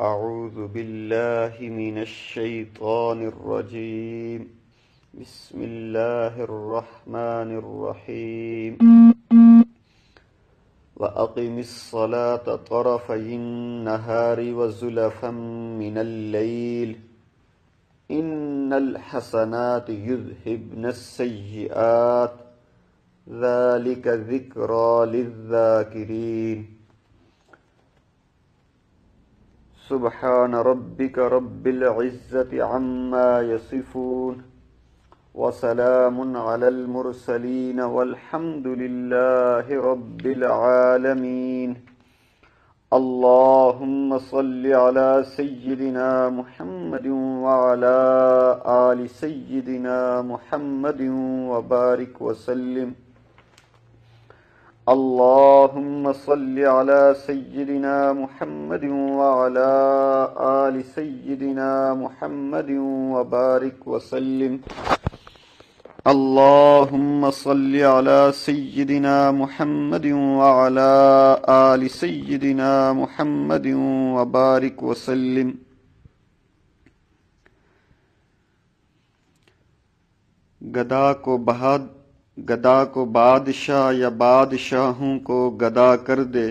أعوذ بالله من الشيطان الرجيم بسم الله الرحمن الرحيم وأقم الصلاة طرفي النهار وزلفا من الليل إن الحسنات يذهبن السيئات ذلك ذكرى للذاكرين سبحان ربك رب العزة عما يصفون وسلام على المرسلين والحمد لله رب العالمين اللهم صل على سيدنا محمد وعلى آل سيدنا محمد وبارك وسلم اللهم صل على سيدنا محمد وعلى آل سيدنا محمد وبارك وسلم اللهم صل على سيدنا محمد وعلى آل سيدنا محمد وبارك وسلم گدا کو بادشاہ یا بادشاہوں کو گدا کر دے،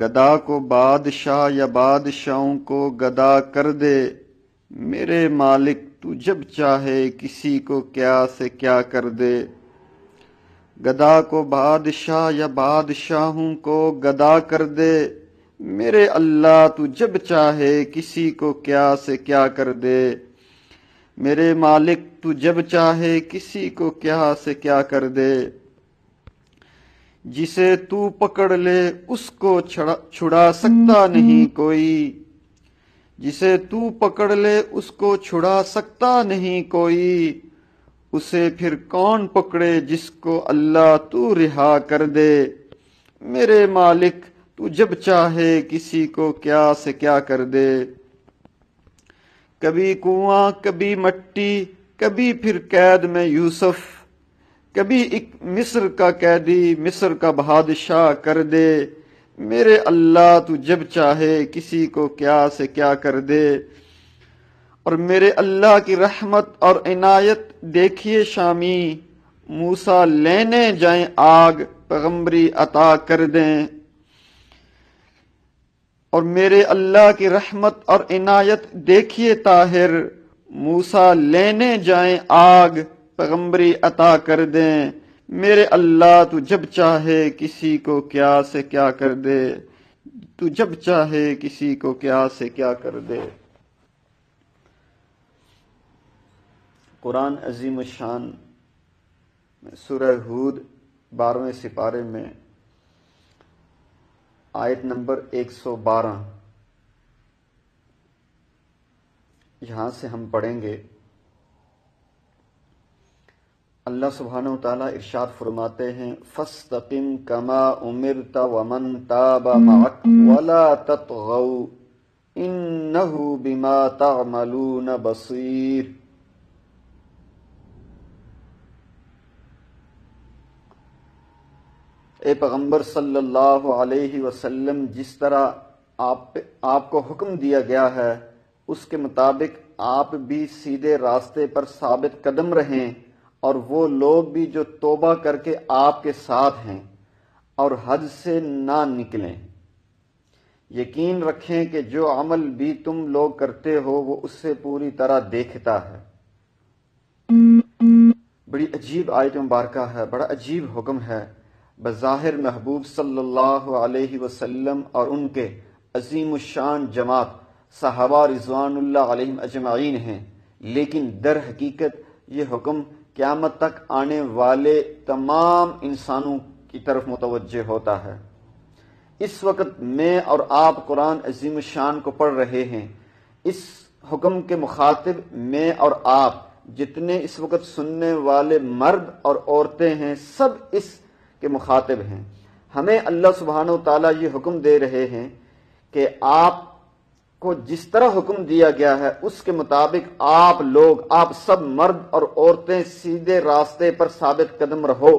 گدا کو بادشاہ یا بادشاہوں کو گدا کر دے، میرے مالک تو جب چاہے کسی کو کیا سے کیا کر دے۔ گدا کو بادشاہ یا بادشاہوں کو گدا کر دے، میرے اللہ تو جب چاہے کسی کو کیا سے کیا کر دے۔ میرے مالک تو جب چاہے کسی کو کیا سے کیا کر دے۔ جسے تو پکڑ لے اس کو چھڑا سکتا نہیں کوئی، جسے تو پکڑ لے اس کو چھڑا سکتا نہیں کوئی، اسے پھر کون پکڑے جس کو اللہ تو رہا کر دے۔ میرے مالک تو جب چاہے کسی کو کیا سے کیا کر دے۔ کبھی کنواں کبھی مٹی، کبھی پھر قید میں یوسف، کبھی ایک مصر کا قیدی مصر کا بادشاہ کر دے۔ میرے اللہ تو جب چاہے کسی کو کیا سے کیا کر دے۔ اور میرے اللہ کی رحمت اور عنایت دیکھیے شامی، موسیٰ لینے جائیں آگ پیغمبری عطا کر دیں۔ اور میرے اللہ کی رحمت اور عنایت دیکھیے طاہر، موسیٰ لینے جائیں آگ پیغمبری عطا کر دیں۔ میرے اللہ تو جب چاہے کسی کو کیا سے کیا کر دے، تو جب چاہے کسی کو کیا سے کیا کر دے۔ قرآن عظیم الشان سورہ ہود 12ویں سپارے میں آیت نمبر 112، یہاں سے ہم پڑھیں گے۔ اللہ سبحانہ وتعالیٰ ارشاد فرماتے ہیں فَاسْتَقِمْ كَمَا أُمِرْتَ وَمَنْ تَابَ مَعَكَ وَلَا تَطْغَوْا إِنَّهُ بِمَا تَعْمَلُونَ بَصِيرٌ۔ اے پیغمبر صلی اللہ علیہ وسلم، جس طرح آپ کو حکم دیا گیا ہے اس کے مطابق آپ بھی سیدھے راستے پر ثابت قدم رہیں، اور وہ لوگ بھی جو توبہ کر کے آپ کے ساتھ ہیں اور حد سے نہ نکلیں۔ یقین رکھیں کہ جو عمل بھی تم لوگ کرتے ہو وہ اس سے پوری طرح دیکھتا ہے۔ بڑی عجیب آیت مبارکہ ہے، بڑا عجیب حکم ہے۔ بظاہر محبوب صلی اللہ علیہ وسلم اور ان کے عظیم الشان جماعت صحابہ رضوان اللہ علیہم اجمعین ہیں، لیکن در حقیقت یہ حکم قیامت تک آنے والے تمام انسانوں کی طرف متوجہ ہوتا ہے۔ اس وقت میں اور آپ قرآن عظیم الشان کو پڑھ رہے ہیں، اس حکم کے مخاطب میں اور آپ جتنے اس وقت سننے والے مرد اور عورتیں ہیں، سب اس کے مخاطب ہیں۔ ہمیں اللہ سبحانہ وتعالیٰ یہ حکم دے رہے ہیں کہ آپ کو جس طرح حکم دیا گیا ہے اس کے مطابق آپ سب مرد اور عورتیں سیدھے راستے پر ثابت قدم رہو۔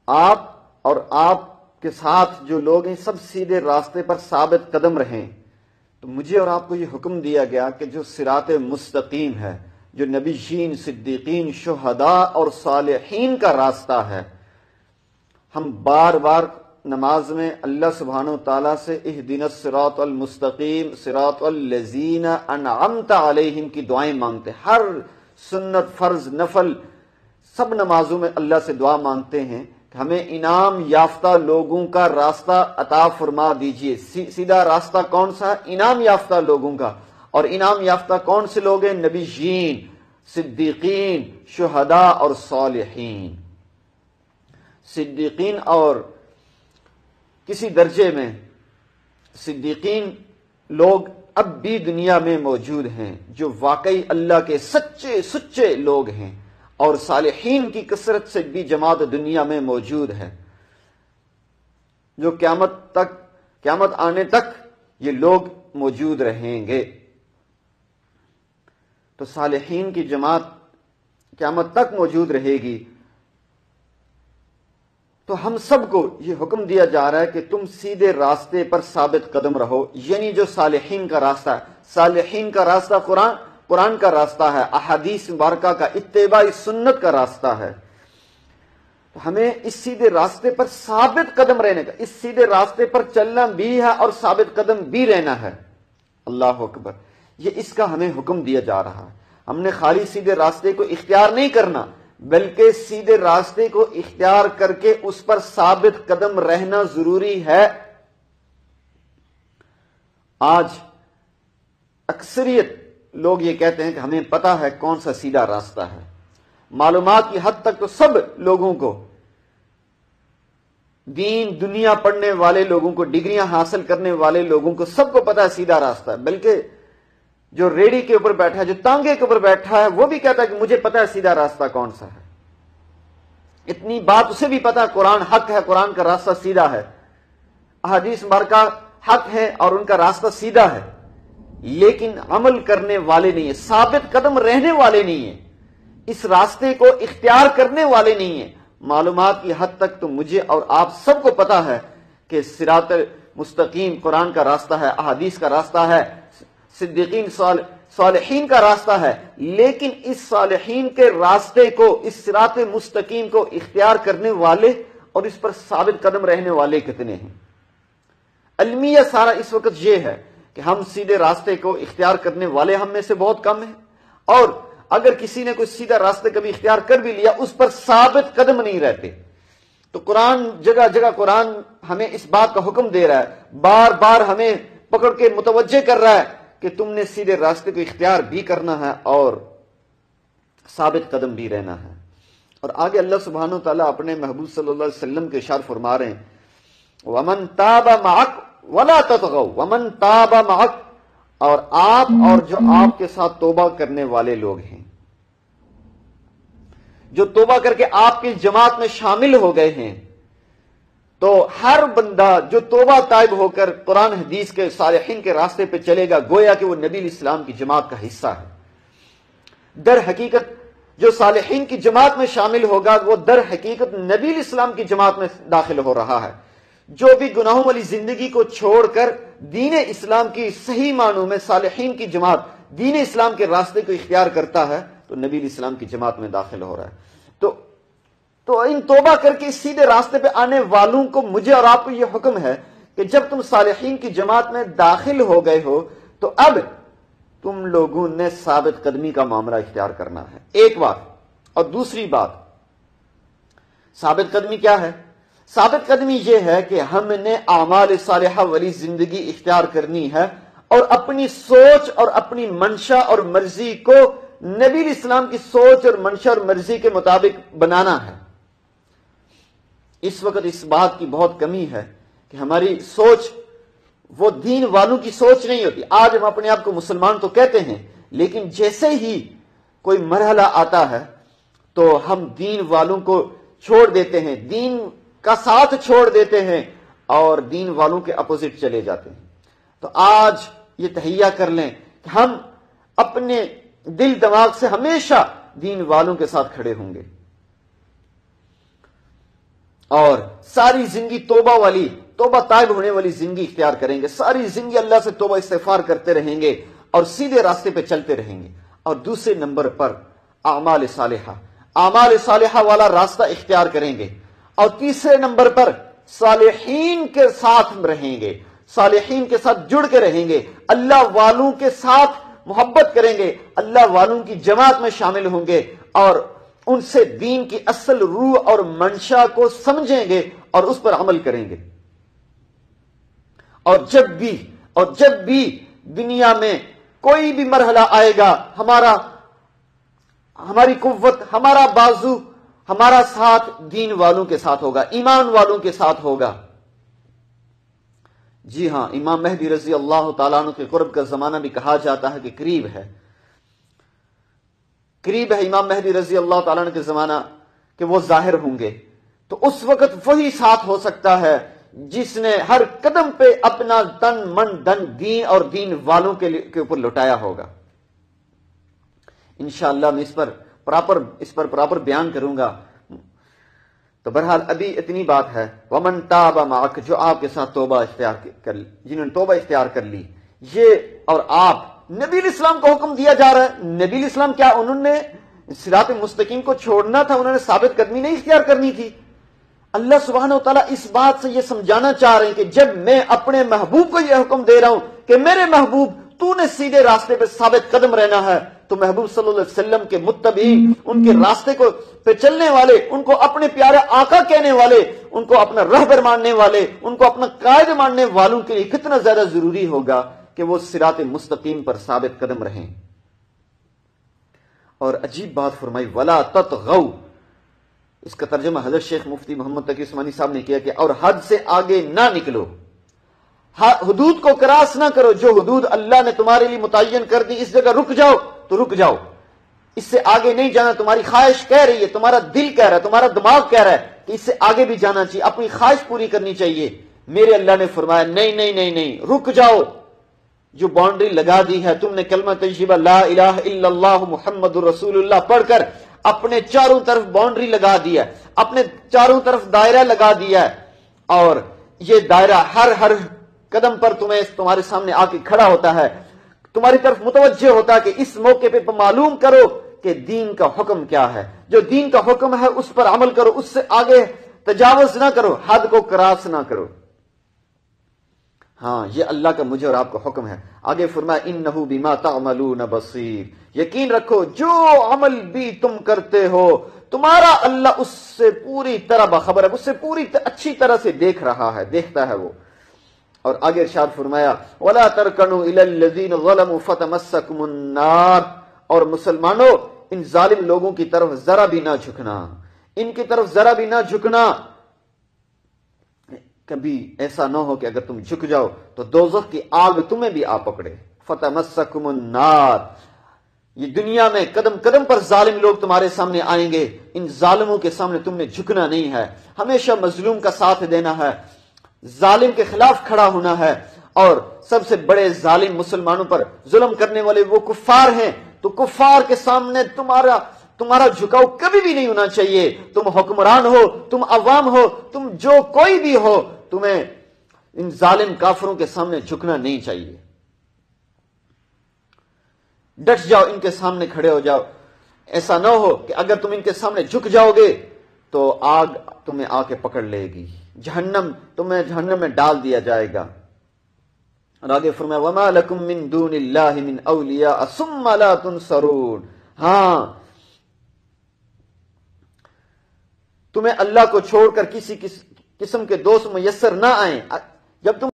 آپ اور آپ کے ساتھ جو لوگ ہیں سب سیدھے راستے پر ثابت قدم رہیں، تو مجھے اور آپ کو یہ حکم دیا گیا کہ جو صراط مستقیم ہے، جو نبیین، صدیقین، شہداء اور صالحین کا راستہ ہے، ہم بار بار نماز میں اللہ سبحانہ و تعالیٰ سے اہدنا الصراط المستقیم صراط الذین انعمت علیہم کی دعائیں مانگتے ہیں۔ ہر سنت، فرض، نفل سب نمازوں میں اللہ سے دعا مانگتے ہیں کہ ہمیں انعام یافتہ لوگوں کا راستہ عطا فرما دیجئے۔ سیدھا راستہ کون سا ہے؟ انعام یافتہ لوگوں کا۔ اور انعام یافتہ کون سے لوگ ہیں؟ نبیین، صدیقین، شہداء اور صالحین۔ صدیقین اور کسی درجے میں صدیقین لوگ اب بھی دنیا میں موجود ہیں جو واقعی اللہ کے سچے سچے لوگ ہیں، اور صالحین کی کثرت سے بھی جماعت دنیا میں موجود ہے جو قیامت آنے تک یہ لوگ موجود رہیں گے۔ تو صالحین کی جماعت قیامت تک موجود رہے گی۔ تو ہم سب کو یہ حکم دیا جا رہا ہے کہ تم سیدھے راستے پر ثابت قدم رہو، یعنی جو صالحین کا راستہ ہے۔ صالحین کا راستہ قرآن کا راستہ ہے، احادیث مبارکہ کا، اتباع سنت کا راستہ ہے۔ تو ہمیں اس سیدھے راستے پر ثابت قدم رہنے کا، اس سیدھے راستے پر چلنا بھی ہے اور ثابت قدم بھی رہنا ہے۔ اللہ اکبر، یہ اس کا ہمیں حکم دیا جا رہا ہے۔ ہم نے خالی سیدھے راستے کو اختیار نہیں کرنا، بلکہ سیدھے راستے کو اختیار کر کے اس پر ثابت قدم رہنا ضروری ہے۔ آج اکثریت لوگ یہ کہتے ہیں کہ ہمیں پتا ہے کون سا سیدھا راستہ ہے۔ معلومات کی حد تک تو سب لوگوں کو، دین دنیا پڑھنے والے لوگوں کو، ڈگریاں حاصل کرنے والے لوگوں کو سب کو پتا ہے سیدھا راستہ ہے، بلکہ جو ریڑھی کے اوپر بیٹھا ہے، جو تانگے کے اوپر بیٹھا ہے، وہ بھی کہتا ہے کہ مجھے پتا ہے سیدھا راستہ کون سا ہے۔ اتنی بات اسے بھی پتا ہے قرآن حق ہے، قرآن کا راستہ سیدھا ہے، احادیث مبارکہ حق ہے اور ان کا راستہ سیدھا ہے، لیکن عمل کرنے والے نہیں ہیں، ثابت قدم رہنے والے نہیں ہیں، اس راستے کو اختیار کرنے والے نہیں ہیں۔ معلومات کی حد تک تو مجھے اور آپ سب کو پتا ہے کہ صراط مستقیم قرآن کا راستہ ہے، احادیث کا راستہ ہے، صدیقین صالحین کا راستہ ہے، لیکن اس صالحین کے راستے کو، اس صراط مستقیم کو اختیار کرنے والے اور اس پر ثابت قدم رہنے والے کتنے ہیں؟ المیہ سارا اس وقت یہ ہے کہ ہم سیدھے راستے کو اختیار کرنے والے ہم میں سے بہت کم ہیں، اور اگر کسی نے کوئی سیدھا راستہ کبھی اختیار کر بھی لیا اس پر ثابت قدم نہیں رہتے۔ تو قرآن جگہ جگہ قرآن ہمیں اس بات کا حکم دے رہا ہے، بار بار ہمیں پکڑ کے متوجہ کر رہا ہے کہ تم نے سیدھے راستے کو اختیار بھی کرنا ہے اور ثابت قدم بھی رہنا ہے۔ اور آگے اللہ سبحانہ وتعالیٰ اپنے محبوب صلی اللہ علیہ وسلم کے ارشاد فرما رہے ہیں، وَمَن تَابَ مَعَكَ وَلَا تَطْغَوْا وَمَن تَابَ مَعَكَ، اور آپ اور جو آپ کے ساتھ توبہ کرنے والے لوگ ہیں، جو توبہ کر کے آپ کی جماعت میں شامل ہو گئے ہیں، تو ہر بندہ جو توبہ طائب ہو کر قرآن حدیث کے صالحین کے راستے پہ چلے گا، گویا کہ وہ نبی علیہ السلام کی جماعت کا حصہ ہے۔ در حقیقت جو صالحین کی جماعت میں شامل ہوگا وہ در حقیقت نبی علیہ السلام کی جماعت میں داخل ہو رہا ہے۔ جو بھی گناہوں والی زندگی کو چھوڑ کر دین اسلام کی صحیح معنوں میں صالحین کی جماعت، دین اسلام کے راستے کو اختیار کرتا ہے، تو نبی علیہ السلام کی جماعت میں داخل ہو رہا ہے۔ تو ان توبہ کر کے اس سیدھے راستے پہ آنے والوں کو، مجھے اور آپ کو یہ حکم ہے کہ جب تم صالحین کی جماعت میں داخل ہو گئے ہو تو اب تم لوگوں نے ثابت قدمی کا معاملہ اختیار کرنا ہے، ایک بات۔ اور دوسری بات، ثابت قدمی کیا ہے؟ ثابت قدمی یہ ہے کہ ہم نے اعمال صالحہ والی زندگی اختیار کرنی ہے اور اپنی سوچ اور اپنی منشا اور مرضی کو نبی علیہ السلام کی سوچ اور منشا اور مرضی کے مطابق بنانا ہے۔ اس وقت اس بات کی بہت کمی ہے کہ ہماری سوچ وہ دین والوں کی سوچ نہیں ہوتی۔ آج ہم اپنے آپ کو مسلمان تو کہتے ہیں، لیکن جیسے ہی کوئی مرحلہ آتا ہے تو ہم دین والوں کو چھوڑ دیتے ہیں، دین کا ساتھ چھوڑ دیتے ہیں اور دین والوں کے اپوزٹ چلے جاتے ہیں۔ تو آج یہ تہیہ کر لیں کہ ہم اپنے دل دماغ سے ہمیشہ دین والوں کے ساتھ کھڑے ہوں گے، اور ساری زندگی توبہ والی، توبہ طائب ہونے والی زندگی اختیار کریں گے، ساری زندگی اللہ سے توبہ استغفار کرتے رہیں گے اور سیدھے راستے پہ چلتے رہیں گے۔ اور دوسرے نمبر پر اعمال صالحہ، اعمال صالحہ والا راستہ اختیار کریں گے۔ اور تیسرے نمبر پر صالحین کے ساتھ رہیں گے، صالحین کے ساتھ جڑ کے رہیں گے، اللہ والوں کے ساتھ محبت کریں گے، اللہ والوں کی جماعت میں شامل ہوں گے اور ان سے دین کی اصل روح اور منشا کو سمجھیں گے اور اس پر عمل کریں گے۔ اور جب بھی دنیا میں کوئی بھی مرحلہ آئے گا، ہماری قوت، ہمارا بازو، ہمارا ساتھ دین والوں کے ساتھ ہوگا، ایمان والوں کے ساتھ ہوگا۔ جی ہاں، امام مہدی رضی اللہ تعالیٰ عنہ کے قرب کا زمانہ بھی کہا جاتا ہے کہ قریب ہے امام مہدی رضی اللہ تعالیٰ عنہ کے زمانہ کہ وہ ظاہر ہوں گے۔ تو اس وقت وہی ساتھ ہو سکتا ہے جس نے ہر قدم پہ اپنا تن من دن دین اور دین والوں کے اوپر لٹایا ہوگا۔ انشاءاللہ میں اس پر پراپر بیان کروں گا۔ تو بہرحال ابھی اتنی بات ہے، وَمَن تَابَ مَعَكَ، جو آپ کے ساتھ توبہ اختیار کر لی، جنہوں نے توبہ اختیار کر لی، یہ اور آپ، نبی علیہ السلام کو حکم دیا جا رہا ہے۔ نبی علیہ السلام کیا انہوں نے صراط مستقیم کو چھوڑنا تھا؟ انہوں نے ثابت قدمی نہیں اختیار کرنی تھی؟ اللہ سبحانہ وتعالیٰ اس بات سے یہ سمجھانا چاہ رہے ہیں کہ جب میں اپنے محبوب کو یہ حکم دے رہا ہوں کہ میرے محبوب تو نے سیدھے راستے پہ ثابت قدم رہنا ہے، تو محبوب صلی اللہ علیہ وسلم کے متبعین، ان کے راستے کو پہ چلنے والے، ان کو اپنے پیارے آقا کہنے والے، ان کو اپنا رہبر ماننے والے، ان کو اپنا قائد ماننے والوں کے لیے کتنا زیادہ ضروری ہوگا کہ وہ صراط مستقیم پر ثابت قدم رہیں۔ اور عجیب بات فرمائی، وَلَا تَطْغَوْا، اس کا ترجمہ حضرت شیخ مفتی محمد تقی عثمانی صاحب نے کیا کہ اور حد سے آگے نہ نکلو، حدود کو کراس نہ کرو، جو حدود اللہ نے تمہارے لیے متعین کر دی، اس جگہ رک جاؤ تو رک جاؤ، اس سے آگے نہیں جانا۔ تمہاری خواہش کہہ رہی ہے، تمہارا دل کہہ رہا ہے، تمہارا دماغ کہہ رہا ہے کہ اس سے آگے بھی جانا چاہیے، اپنی خواہش پوری کرنی چاہیے۔ میرے اللہ نے فرمایا نہیں نہیں نہیں نہیں، رک جاؤ، جو باؤنڈری لگا دی ہے تم نے کلمہ طیبہ لا الہ الا اللہ محمد الرسول اللہ پڑھ کر اپنے چاروں طرف باؤنڈری لگا دی ہے، اپنے چاروں طرف دائرہ لگا دیا ہے، اور یہ دائرہ ہر قدم پر تمہارے سامنے آ کے کھڑا ہوتا ہے، تمہاری طرف متوجہ ہوتا ہے کہ اس موقع پہ معلوم کرو کہ دین کا حکم کیا ہے، جو دین کا حکم ہے اس پر عمل کرو، اس سے آگے تجاوز نہ کرو، حد کو کراس نہ کرو۔ ہاں، یہ اللہ کا مجھے اور آپ کا حکم ہے۔ آگے فرمایا انہو بما تعملون بصیر، یقین رکھو جو عمل بھی تم کرتے ہو تمہارا اللہ اس سے پوری طرح باخبر ہے، اس سے پوری اچھی طرح سے دیکھ رہا ہے، دیکھتا ہے وہ۔ اور آگے ارشاد فرمایا وَلَا تَرْكَنُوا إِلَى الَّذِينَ ظَلَمُوا فَتَمَسَّكُمُ النَّارُ، اور مسلمانوں ان ظالم لوگوں کی طرف ذرا بھی نہ جھکنا، ان کی طرف ذرا بھی نہ جھکنا۔ کبھی ایسا نہ ہو کہ اگر تم جھک جاؤ تو دوزخ کی آگ تمہیں بھی آ پکڑے۔ فَتَمَسَّكُمُ النَّارُ، یہ دنیا میں قدم قدم پر ظالم لوگ تمہارے سامنے آئیں گے، ان ظالموں کے سامنے تم نے جھکنا نہیں ہے، ہمیشہ مظلوم کا ساتھ دینا ہے، ظالم کے خلاف کھڑا ہونا ہے۔ اور سب سے بڑے ظالم مسلمانوں پر ظلم کرنے والے وہ کفار ہیں، تو کفار کے سامنے تمہارا جھکاؤ کبھی بھی نہیں ہونا چاہیے۔ تم حکمران ہو، تم عوام ہو، تم جو کوئی بھی ہو، تمہیں ان ظالم کافروں کے سامنے جھکنا نہیں چاہیے۔ ڈٹ جاؤ، ان کے سامنے کھڑے ہو جاؤ۔ ایسا نہ ہو کہ اگر تم ان کے سامنے جھک جاؤ گے تو آگ تمہیں آ کے پکڑ لے گی، تمہیں جہنم میں ڈال دیا جائے گا۔ اور آگے فرمایا وَمَا لَكُم مِّن دُونِ اللَّهِ مِنْ أَوْلِيَاءَ ثُمَّ لَا تُنصَرُونَ، ہاں تمہیں اللہ کو چھوڑ کر کسی قسم کے دوست میسر نہ آئیں۔ جب تم